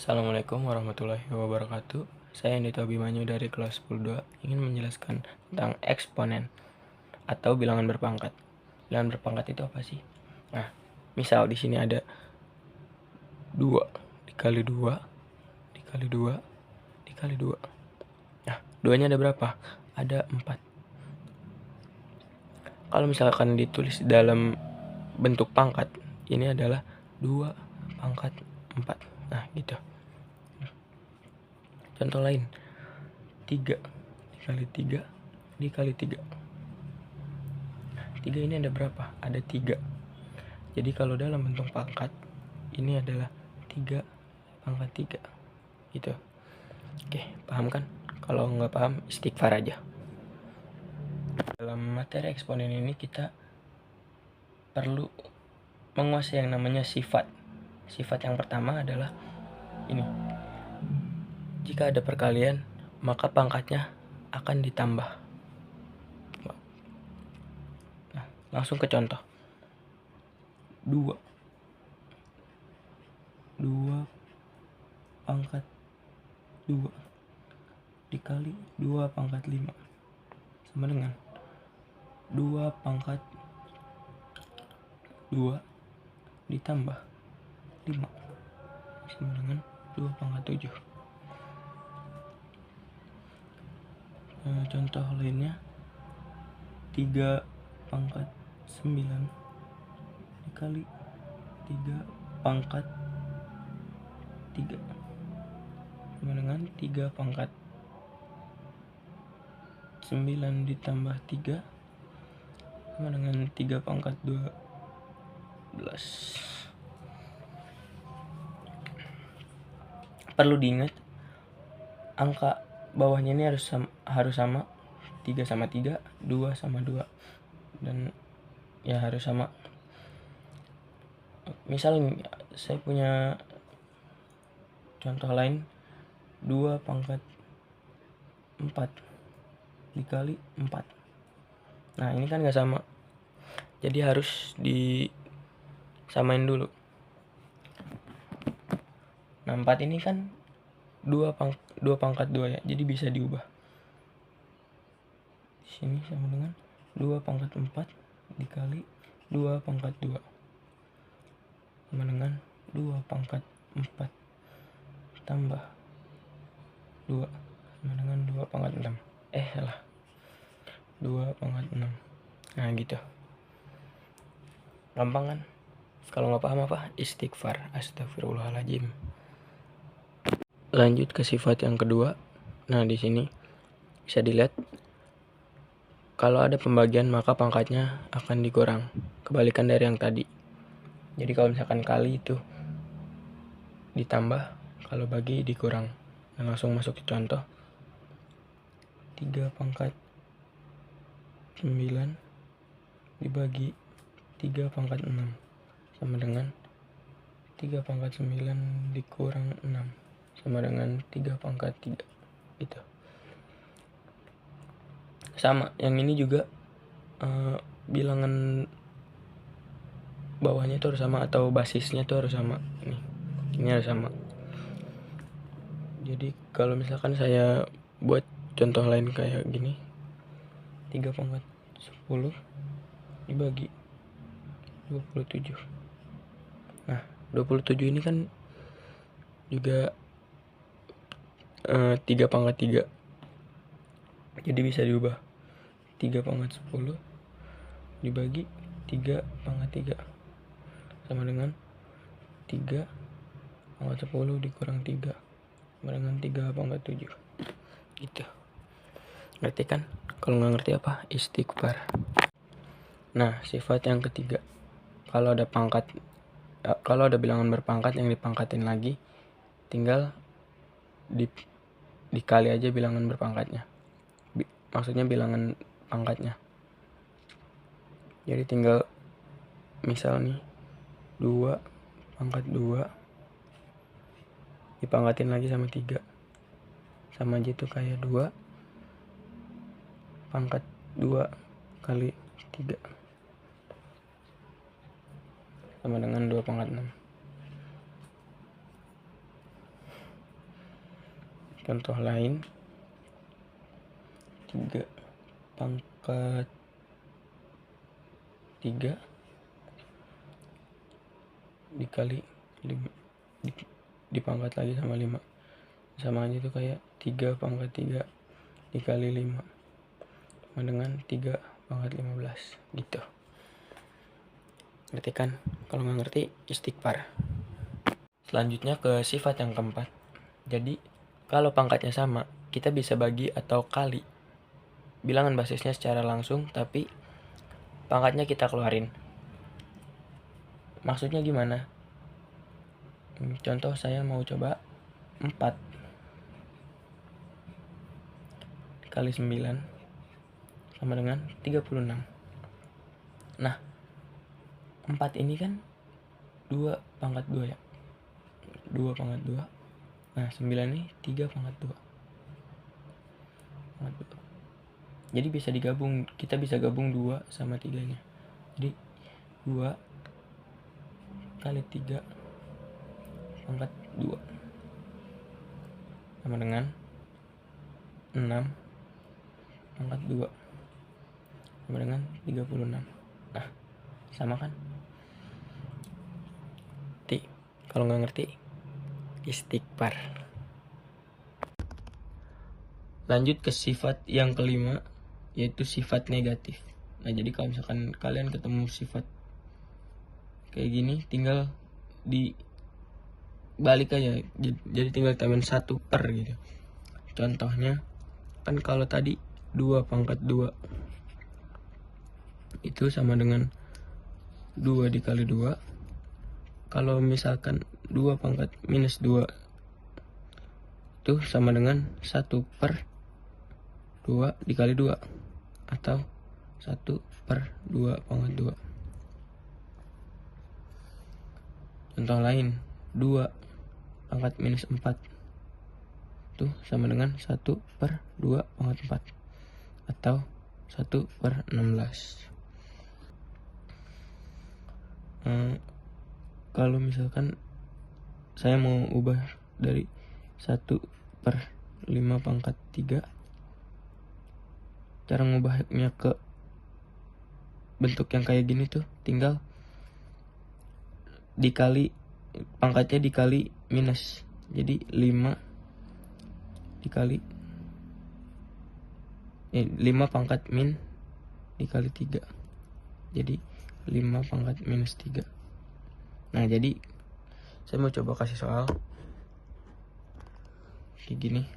Assalamualaikum warahmatullahi wabarakatuh. Saya Nito Abimanyu dari kelas 10-2 ingin menjelaskan tentang eksponen atau bilangan berpangkat. Bilangan berpangkat itu apa sih? Nah, misal di sini ada 2 dikali 2 dikali 2 dikali 2. Nah, 2-nya ada berapa? Ada 4. Kalau misalkan ditulis dalam bentuk pangkat, ini adalah 2 pangkat 4. Nah, gitu. Contoh lain, 3 dikali 3 dikali 3. 3 ini ada berapa? Ada 3. Jadi kalau dalam bentuk pangkat, ini adalah 3 pangkat 3. Gitu. Oke, paham kan? Kalau nggak paham, istighfar aja. Dalam materi eksponen ini kita perlu menguasai yang namanya sifat. Sifat yang pertama adalah ini. Jika ada perkalian, maka pangkatnya akan ditambah. Nah, langsung ke contoh. 2 pangkat 2 dikali 2 pangkat 5 sama dengan 2 pangkat 2 ditambah 5 sama dengan 2 pangkat 7. Contoh lainnya, 3 pangkat 9 dikali 3 pangkat 3 sama dengan 3 pangkat 9 ditambah 3 sama dengan 3 pangkat 12. Perlu diingat, angka bawahnya ini harus sama 3 sama 3, 2 sama 2, dan ya harus sama. Misal saya punya contoh lain, 2 pangkat 4 dikali 4. Nah, ini kan gak sama, jadi harus disamain dulu. Nah, 4 ini kan 2 pangkat 2 ya, jadi bisa diubah. Di sini sama dengan 2 pangkat 4 dikali 2 pangkat 2 sama dengan 2 pangkat 4 tambah 2 sama dengan 2 pangkat 6. Salah. 2 pangkat 6. Nah, gitu. Gampang kan? Kalau nggak paham apa? Istighfar. Astagfirullahaladzim. Lanjut ke sifat yang kedua. Nah, di sini bisa dilihat kalau ada pembagian maka pangkatnya akan dikurang. Kebalikan dari yang tadi. Jadi kalau misalkan kali itu ditambah, kalau bagi dikurang. Nah, langsung masuk ke contoh. 3 pangkat 9 dibagi 3 pangkat 6 sama dengan 3 pangkat 9 dikurang 6 sama dengan 3 pangkat 3. Gitu. Sama, yang ini juga bilangan bawahnya itu harus sama atau basisnya itu harus sama. Ini harus sama. Jadi kalau misalkan saya buat contoh lain kayak gini, 3 pangkat 10 dibagi 27. Nah, 27 ini kan juga 3 pangkat 3. Jadi bisa diubah. 3 pangkat 10 dibagi 3 pangkat 3 sama dengan 3 pangkat 10 dikurang 3 sama dengan 3 pangkat 7. Gitu. Ngerti kan? Kalau nggak ngerti apa? Istighfar. Nah, sifat yang ketiga, kalau ada bilangan berpangkat yang dipangkatin lagi, tinggal dikali aja bilangan berpangkatnya. Maksudnya bilangan pangkatnya. Jadi tinggal misal nih 2 pangkat 2 dipangkatin lagi sama 3. Sama aja tuh kayak 2 pangkat 2 kali 3 sama dengan 2 pangkat 6. Contoh lain, 3 pangkat 3 dikali 5 dipangkat lagi sama 5. Sama aja itu kayak 3 pangkat 3 dikali 5 sama dengan 3 pangkat 15 gitu. Ngerti kan? Kalau nggak ngerti, istighfar. Selanjutnya ke sifat yang keempat. Jadi kalau pangkatnya sama, kita bisa bagi atau kali bilangan basisnya secara langsung, tapi pangkatnya kita keluarin. Maksudnya gimana? Contoh saya mau coba 4 kali 9 sama dengan 36. Nah, 4 ini kan 2 pangkat 2 ya. 2 pangkat 2. Nah, 9 ini 3 pangkat 2. Jadi bisa digabung, kita bisa gabung 2 sama 3-nya. Jadi 2 kali 3 pangkat 2 sama dengan 6 pangkat 2 sama dengan 36. Nah, sama kan? Kalau nggak ngerti, istighfar. Lanjut ke sifat yang kelima, yaitu sifat negatif. Nah, jadi kalau misalkan kalian ketemu sifat kayak gini, tinggal dibalik aja. Jadi tinggal tambahin 1 per gitu. Contohnya, kan kalau tadi 2 pangkat 2 itu sama dengan 2 dikali 2. Kalau misalkan 2 pangkat minus 2 itu sama dengan 1 per 2 dikali 2 atau 1 per 2 pangkat 2. Contoh lain, 2 pangkat minus 4 itu sama dengan 1 per 2 pangkat 4 atau 1 per 16. Kalau misalkan saya mau ubah dari 1 per 5 pangkat 3, cara ngubahnya ke bentuk yang kayak gini tuh tinggal dikali, pangkatnya dikali minus. Jadi 5 dikali 5 pangkat min dikali 3. Jadi 5 pangkat minus 3. Nah, jadi saya mau coba kasih soal kayak gini.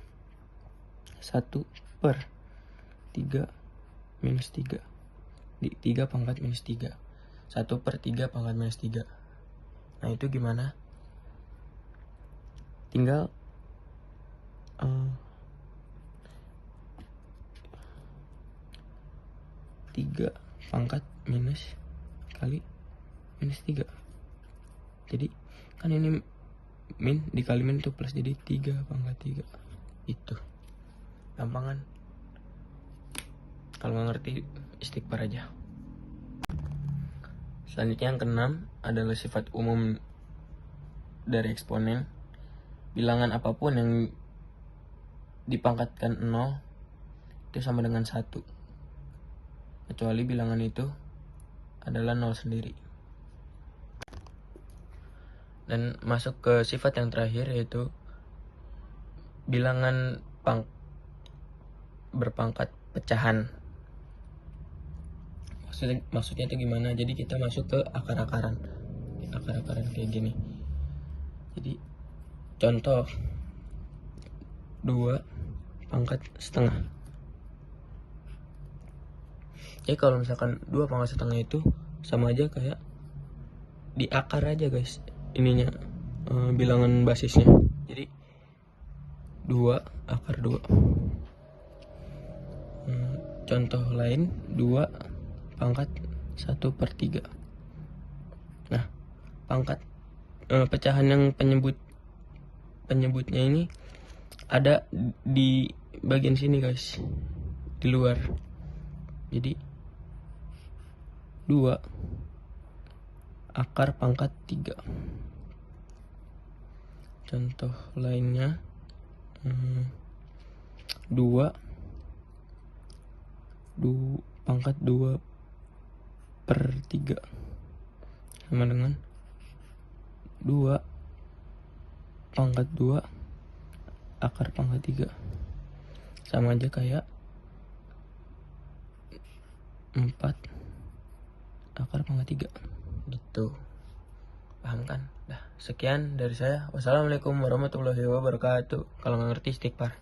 1 per 3 minus 3. 3 pangkat minus 3. 1 per 3 pangkat minus 3. Nah, itu gimana? Tinggal 3 pangkat minus kali minus 3. Jadi kan ini min dikali min itu plus, jadi 3 pangkat 3. Itu gampang kan? Kalau nggak ngerti, istighfar aja. Selanjutnya yang keenam adalah sifat umum dari eksponen. Bilangan apapun yang dipangkatkan 0 itu sama dengan 1, kecuali bilangan itu adalah 0 sendiri. Dan masuk ke sifat yang terakhir, yaitu bilangan berpangkat pecahan. Maksudnya itu gimana? Jadi kita masuk ke akar-akaran kayak gini. Jadi contoh 2 pangkat setengah. Jadi kalau misalkan 2 pangkat setengah itu sama aja kayak di akar aja guys, ininya bilangan basisnya. Jadi 2 akar 2. Contoh lain, 2 pangkat 1 per 3. Nah, pangkat pecahan yang penyebutnya ini ada di bagian sini guys, di luar. Jadi 2 akar pangkat 3. Contoh lainnya pangkat 2/3 sama dengan 2 pangkat 2 akar pangkat 3. Sama aja kayak 4 akar pangkat 3 gitu. Paham kan? Nah, sekian dari saya. Wassalamualaikum warahmatullahi wabarakatuh. Kalau nggak ngerti istighfar.